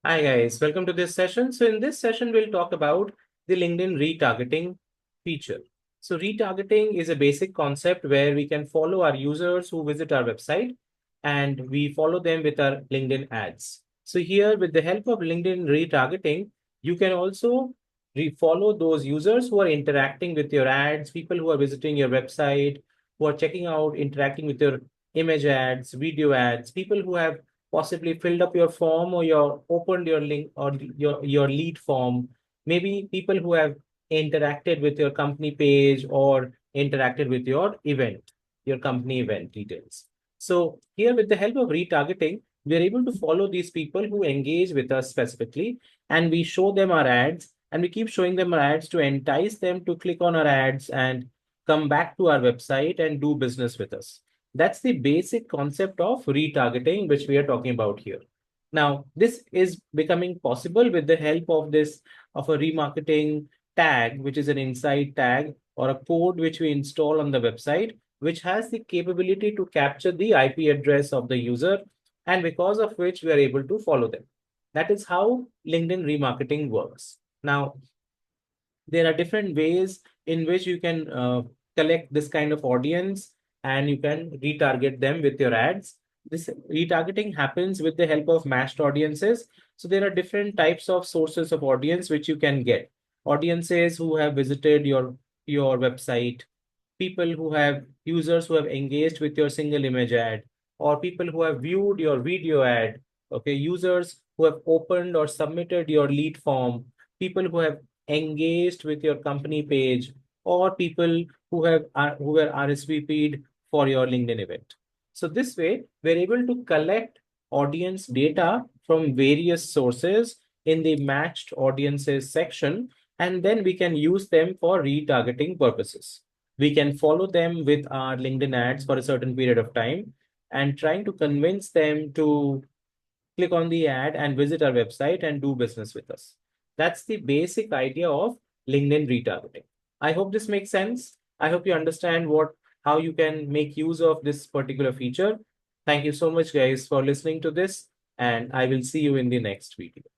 Hi guys, welcome to this session. So in this session, we'll talk about the LinkedIn retargeting feature. So retargeting is a basic concept where we can follow our users who visit our website and we follow them with our LinkedIn ads. So here with the help of LinkedIn retargeting, you can also follow those users who are interacting with your ads, people who are visiting your website, who are checking out, interacting with your image ads, video ads, people who have possibly filled up your form or your opened your link or your lead form, maybe people who have interacted with your company page or interacted with your event, your company event details. So here with the help of retargeting, we are able to follow these people who engage with us specifically, and we show them our ads, and we keep showing them our ads to entice them to click on our ads and come back to our website and do business with us. That's the basic concept of retargeting, which we are talking about here. Now, this is becoming possible with the help of of a remarketing tag, which is an inside tag or a code which we install on the website, which has the capability to capture the IP address of the user, and because of which we are able to follow them. That is how LinkedIn remarketing works. Now, there are different ways in which you can collect this kind of audience and you can retarget them with your ads. This retargeting happens with the help of matched audiences. So there are different types of sources of audience which you can get. Audiences who have visited your website, people who have users who have engaged with your single image ad, or people who have viewed your video ad, okay, users who have opened or submitted your lead form, people who have engaged with your company page, or people who were RSVP'd for your LinkedIn event. So this way, we're able to collect audience data from various sources in the matched audiences section, and then we can use them for retargeting purposes. We can follow them with our LinkedIn ads for a certain period of time and trying to convince them to click on the ad and visit our website and do business with us. That's the basic idea of LinkedIn retargeting. I hope this makes sense. I hope you understand how you can make use of this particular feature. Thank you so much, guys, for listening to this, and I will see you in the next video.